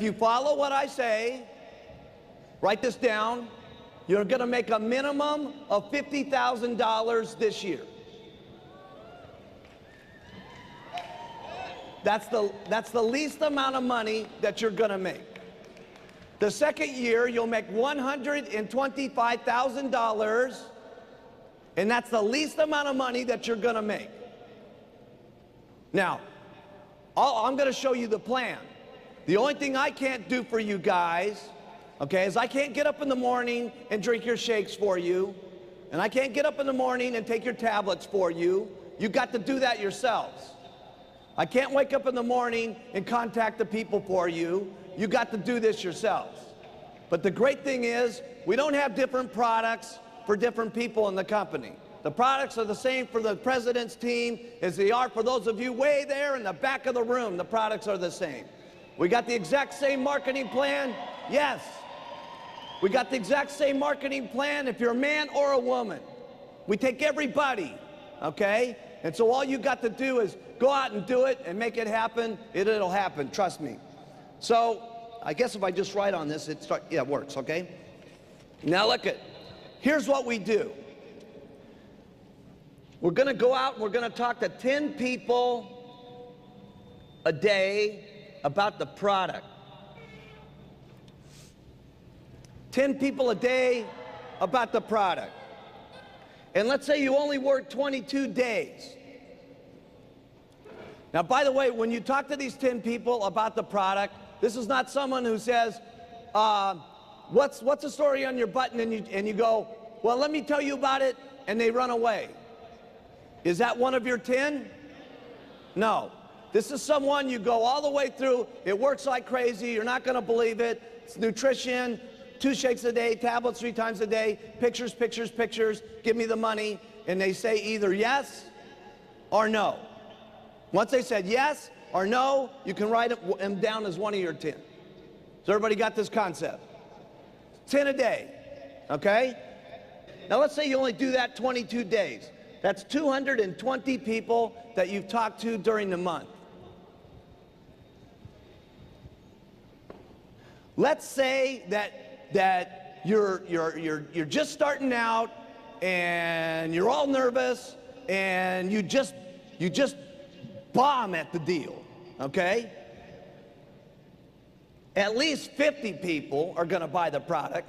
if you follow what I say, write this down, you're going to make a minimum of $50,000 this year. That's the least amount of money that you're going to make. The second year, you'll make $125,000, and that's the least amount of money that you're going to make. Now, I'm going to show you the plan. The only thing I can't do for you guys, okay, is I can't get up in the morning and drink your shakes for you, and I can't get up in the morning and take your tablets for you. You got to do that yourselves. I can't wake up in the morning and contact the people for you. You got to do this yourselves. But the great thing is, we don't have different products for different people in the company. The products are the same for the president's team as they are for those of you way there in the back of the room. The products are the same. We got the exact same marketing plan. Yes. We got the exact same marketing plan if you're a man or a woman. We take everybody, okay? And so all you got to do is go out and do it and make it happen. It'll happen, trust me. So I guess if I just write on this, yeah, it works, okay? Now look at, here's what we do. We're gonna go out and we're gonna talk to 10 people a day about the product. 10 people a day about the product. And let's say you only work 22 days. Now, by the way, when you talk to these 10 people about the product, this is not someone who says, what's the story on your button? And you go, well, let me tell you about it, and they run away. Is that one of your 10? No. This is someone you go all the way through. It works like crazy. You're not going to believe it. It's nutrition, 2 shakes a day, tablets 3 times a day, pictures, pictures, pictures, give me the money. And they say either yes or no. Once they said yes or no, you can write them down as one of your 10. So everybody got this concept? 10 a day, okay? Now let's say you only do that 22 days. That's 220 people that you've talked to during the month. Let's say that you're just starting out and you're all nervous and you just bomb at the deal, okay? At least 50 people are gonna buy the product.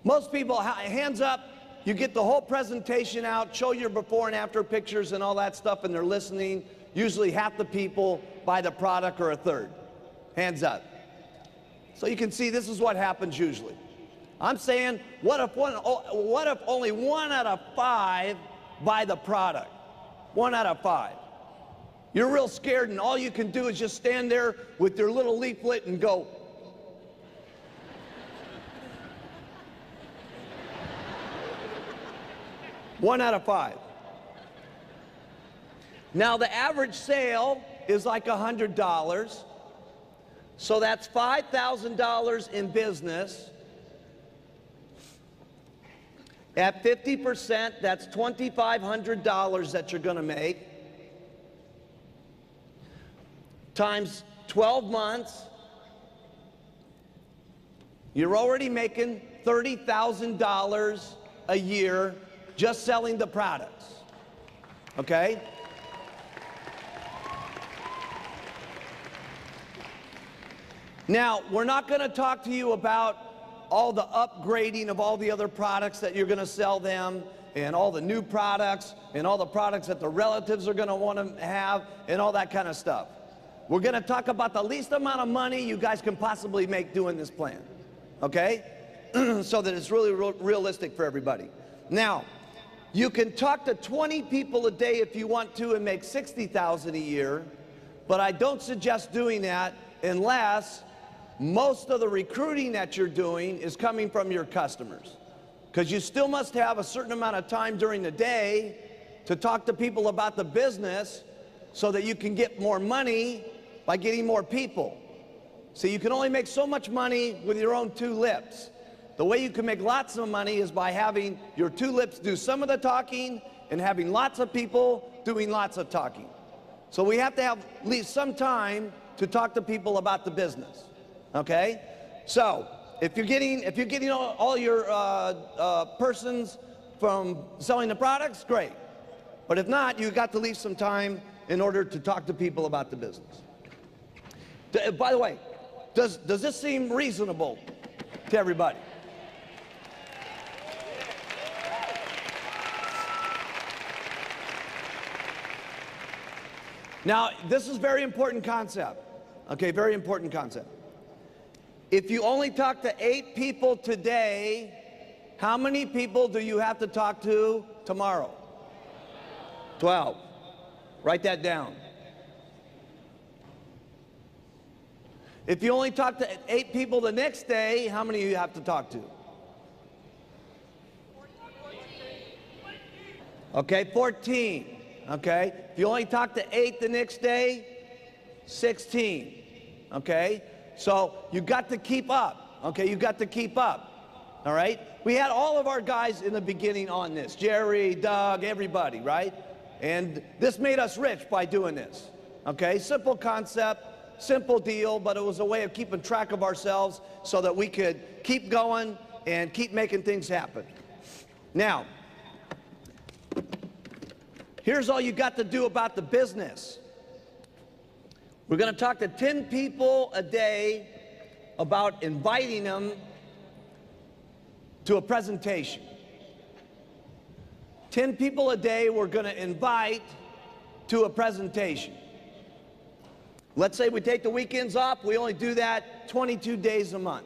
Most people, hands up, you get the whole presentation out, show your before and after pictures and all that stuff, and they're listening. Usually half the people buy the product or a third. Hands up. So you can see this is what happens usually. I'm saying, what if only 1 out of 5 buy the product? 1 out of 5. You're real scared, and all you can do is just stand there with your little leaflet and go. One out of 5. Now the average sale is like $100. So that's $5,000 in business. At 50%, that's $2,500 that you're going to make. Times 12 months, you're already making $30,000 a year just selling the products, okay? Now, we're not going to talk to you about all the upgrading of all the other products that you're going to sell them, and all the new products, and all the products that the relatives are going to want to have, and all that kind of stuff. We're going to talk about the least amount of money you guys can possibly make doing this plan, okay? So that it's really realistic for everybody. Now, you can talk to 20 people a day if you want to and make $60,000 a year, but I don't suggest doing that unless most of the recruiting that you're doing is coming from your customers. Because you still must have a certain amount of time during the day to talk to people about the business so that you can get more money by getting more people. So you can only make so much money with your own 2 lips. The way you can make lots of money is by having your 2 lips do some of the talking and having lots of people doing lots of talking. So we have to have at least some time to talk to people about the business, okay? So if you're getting all your persons from selling the products, great. But if not, you've got to leave some time in order to talk to people about the business. By the way, does this seem reasonable to everybody? Now, this is a very important concept, okay, very important concept. If you only talk to 8 people today, how many people do you have to talk to tomorrow? 12. Write that down. If you only talk to 8 people the next day, how many do you have to talk to? Okay, 14. Okay, if you only talk to 8 the next day, 16. Okay, so you got to keep up. Okay, you got to keep up. All right, we had all of our guys in the beginning on this, Jerry, Doug, everybody, right? And this made us rich by doing this. Okay, simple concept, simple deal, but it was a way of keeping track of ourselves so that we could keep going and keep making things happen. Now, here's all you got to do about the business. We're going to talk to 10 people a day about inviting them to a presentation. 10 people a day we're going to invite to a presentation. Let's say we take the weekends off. We only do that 22 days a month.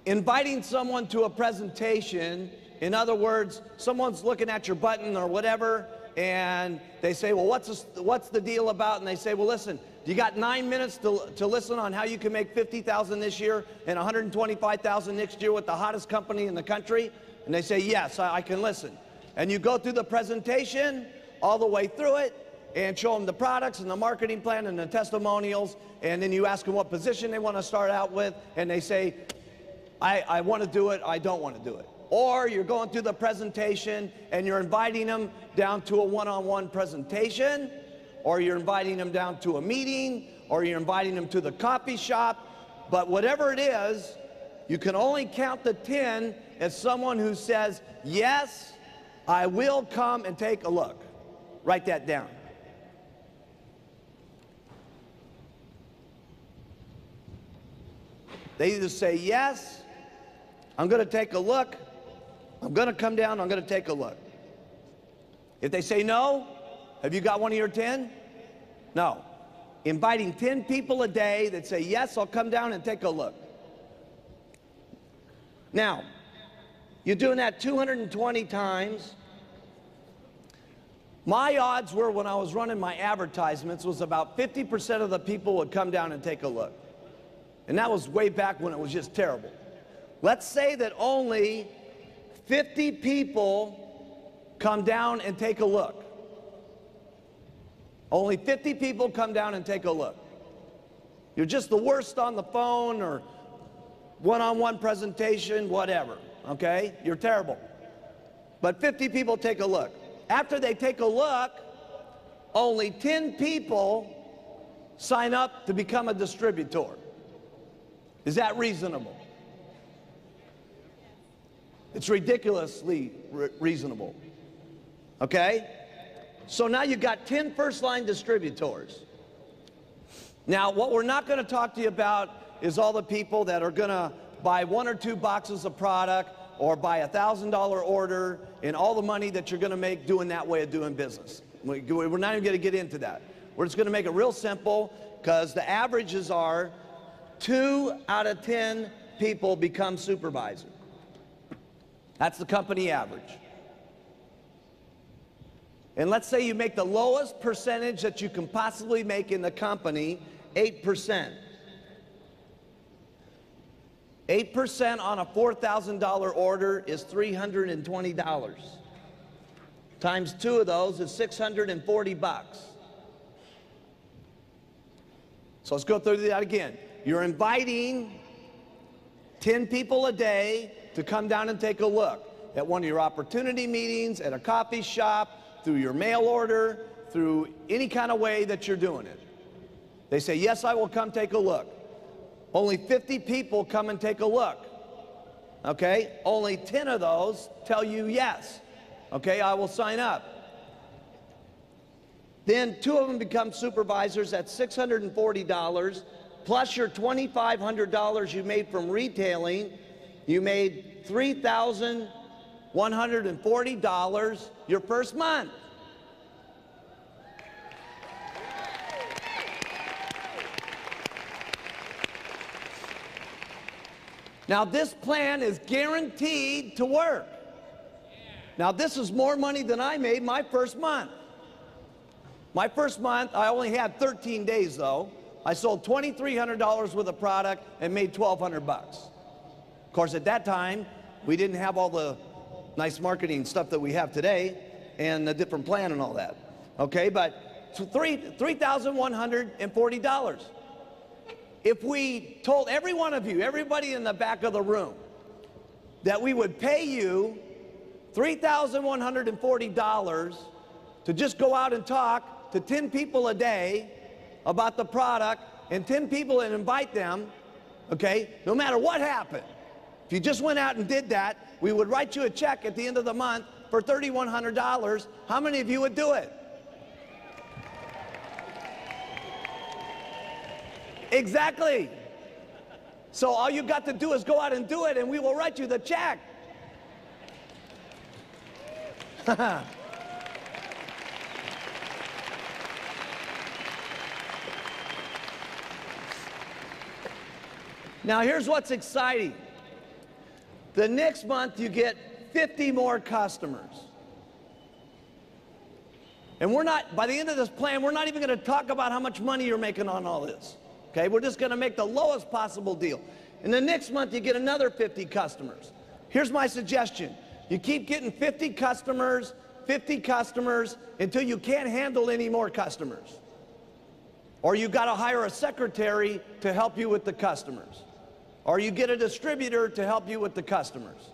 Inviting someone to a presentation, in other words, someone's looking at your button or whatever, and they say, well, what's the deal about? And they say, well, listen, you got 9 minutes to listen on how you can make $50,000 this year and $125,000 next year with the hottest company in the country? And they say, yes, I can listen. And you go through the presentation all the way through it and show them the products and the marketing plan and the testimonials, and then you ask them what position they want to start out with, and they say, I want to do it, I don't want to do it. Or you're going through the presentation and you're inviting them down to a one-on-one presentation, or you're inviting them down to a meeting, or you're inviting them to the coffee shop. But whatever it is, you can only count the 10 as someone who says, yes, I will come and take a look. Write that down. They either say, yes, I'm going to take a look, I'm going to come down, I'm going to take a look. If they say no, have you got one of your 10? No. Inviting 10 people a day that say, yes, I'll come down and take a look. Now, you're doing that 220 times. My odds were, when I was running my advertisements, was about 50% of the people would come down and take a look. And that was way back when it was just terrible. Let's say that only 50 people come down and take a look. Only 50 people come down and take a look. You're just the worst on the phone or one-on-one presentation, whatever, okay? You're terrible. But 50 people take a look. After they take a look, only 10 people sign up to become a distributor. Is that reasonable? It's ridiculously reasonable. Okay? So now you've got 10 first-line distributors. Now, what we're not going to talk to you about is all the people that are going to buy 1 or 2 boxes of product or buy a $1,000 order and all the money that you're going to make doing that way of doing business. We're not even going to get into that. We're just going to make it real simple, because the averages are 2 out of 10 people become supervisor. That's the company average. And let's say you make the lowest percentage that you can possibly make in the company, 8%. 8% on a $4,000 order is $320. Times 2 of those is 640 bucks. So let's go through that again. You're inviting 10 people a day to come down and take a look at one of your opportunity meetings, at a coffee shop, through your mail order, through any kind of way that you're doing it. They say, yes, I will come take a look. Only 50 people come and take a look. Okay? Only 10 of those tell you yes. Okay, I will sign up. Then 2 of them become supervisors at $640, plus your $2,500 you made from retailing. You made $3,140 your first month. Now this plan is guaranteed to work. Now this is more money than I made my first month. My first month, I only had 13 days though. I sold $2,300 worth of product and made $1,200 bucks. Of course, at that time, we didn't have all the nice marketing stuff that we have today and the different plan and all that. Okay, but so $3,140. If we told every one of you, everybody in the back of the room, that we would pay you $3,140 to just go out and talk to 10 people a day about the product, and 10 people and invite them, okay, no matter what happened, if you just went out and did that, we would write you a check at the end of the month for $3,100. How many of you would do it? Exactly. So all you got to do is go out and do it, and we will write you the check. Now here's what's exciting. The next month you get 50 more customers. And we're not, by the end of this plan, we're not even going to talk about how much money you're making on all this. Okay, we're just going to make the lowest possible deal. And the next month you get another 50 customers. Here's my suggestion. You keep getting 50 customers until you can't handle any more customers. Or you got to hire a secretary to help you with the customers. Or you get a distributor to help you with the customers.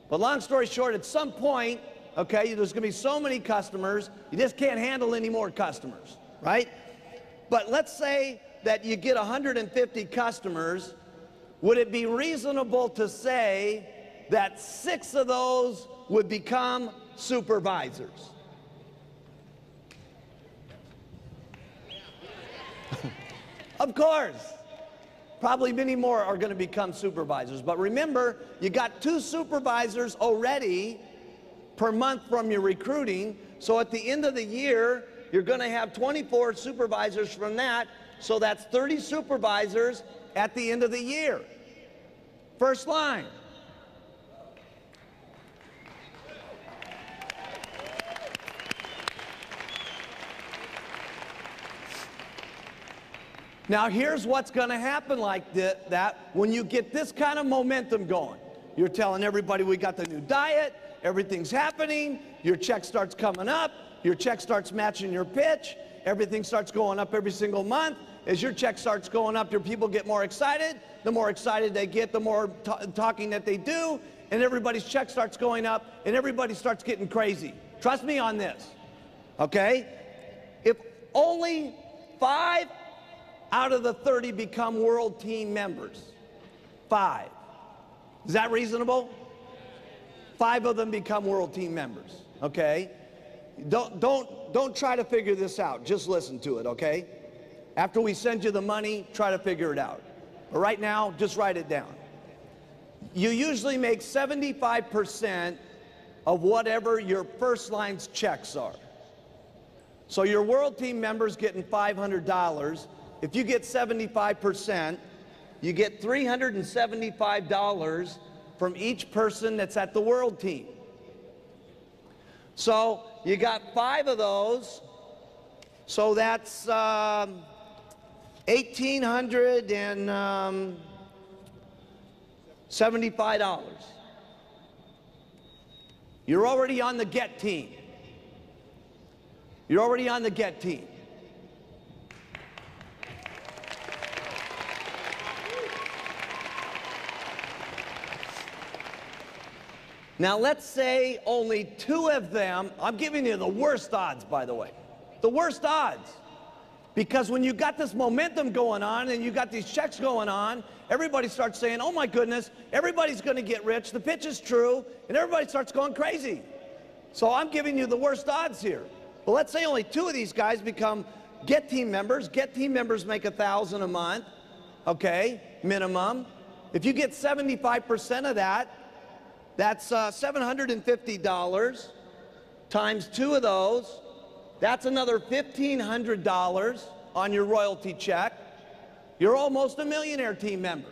But long story short, at some point, okay, there's going to be so many customers, you just can't handle any more customers, right? But let's say that you get 150 customers. Would it be reasonable to say that 6 of those would become supervisors? Of course. Probably many more are going to become supervisors. But remember, you got 2 supervisors already per month from your recruiting. So at the end of the year, you're going to have 24 supervisors from that. So that's 30 supervisors at the end of the year. First line. Now here's what's going to happen like that when you get this kind of momentum going. You're telling everybody we got the new diet, everything's happening, your check starts coming up, your check starts matching your pitch, everything starts going up every single month. As your check starts going up, your people get more excited. The more excited they get, the more talking that they do, and everybody's check starts going up, and everybody starts getting crazy. Trust me on this, okay? If only 5 out of the 30 become world team members, 5. Is that reasonable? 5 of them become world team members, okay? Don't try to figure this out. Just listen to it, okay? After we send you the money, try to figure it out. But right now, just write it down. You usually make 75% of whatever your first line's checks are. So your world team member's getting $500. If you get 75%, you get $375 from each person that's at the world team. So you got 5 of those, so that's $1,875. You're already on the get team. You're already on the get team. Now let's say only 2 of them, I'm giving you the worst odds by the way, The worst odds. Because when you got this momentum going on and you got these checks going on, everybody starts saying, oh my goodness, everybody's going to get rich, the pitch is true, and everybody starts going crazy. So I'm giving you the worst odds here. But let's say only 2 of these guys become Get Team members. Get Team members make $1,000 a month, okay, minimum. If you get 75% of that, that's $750 times 2 of those. That's another $1,500 on your royalty check. You're almost a millionaire team member.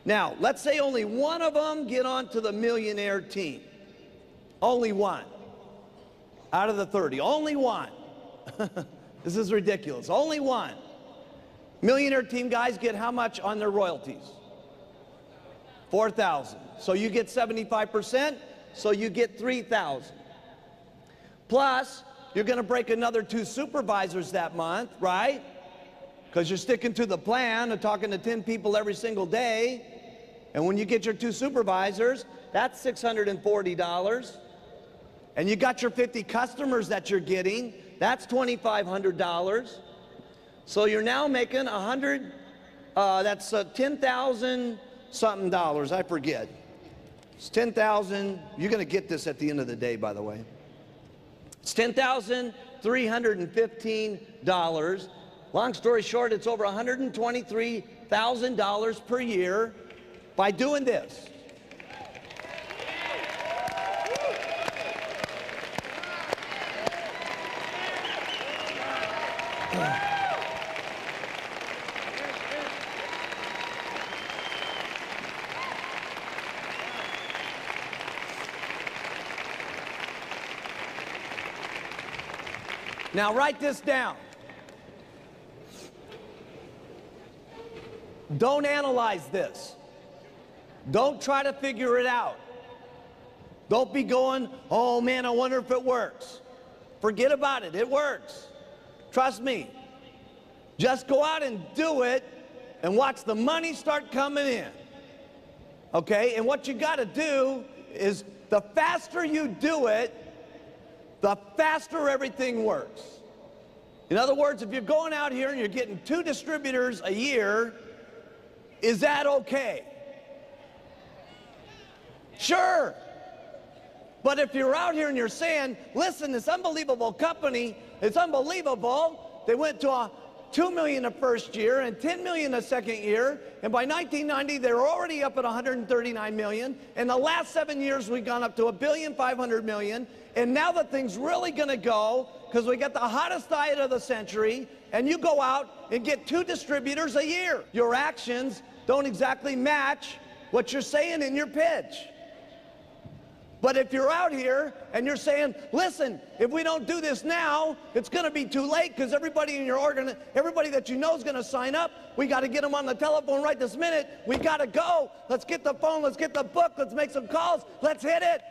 Now, let's say only 1 of them get onto the millionaire team. Only 1 out of the 30. Only 1. This is ridiculous. Only 1. Millionaire team guys get how much on their royalties? $4,000. So you get 75%, so you get $3,000. Plus, you're going to break another 2 supervisors that month, right? Because you're sticking to the plan of talking to 10 people every single day. And when you get your 2 supervisors, that's $640. And you got your 50 customers that you're getting, that's $2,500. So you're now making that's 10,000 something dollars, I forget. It's 10,000, you're going to get this at the end of the day, by the way. It's $10,315. Long story short, it's over $123,000 per year by doing this. Now write this down. Don't analyze this. Don't try to figure it out. Don't be going, oh man, I wonder if it works. Forget about it, it works. Trust me. Just go out and do it and watch the money start coming in. Okay, and what you got to do is the faster you do it, the faster everything works. In other words, if you're going out here and you're getting 2 distributors a year, is that okay? Sure. But if you're out here and you're saying, listen, this unbelievable company, it's unbelievable. They went to $2 million the first year and $10 million the second year, and by 1990 they were already up at $139 million. In the last 7 years we've gone up to $1.5 billion, and now the thing's really going to go because we got the hottest diet of the century, and you go out and get 2 distributors a year. Your actions don't exactly match what you're saying in your pitch. But if you're out here and you're saying, listen, if we don't do this now, it's going to be too late because everybody in your everybody that you know is going to sign up. We got to get them on the telephone right this minute. We got to go. Let's get the phone. Let's get the book. Let's make some calls. Let's hit it.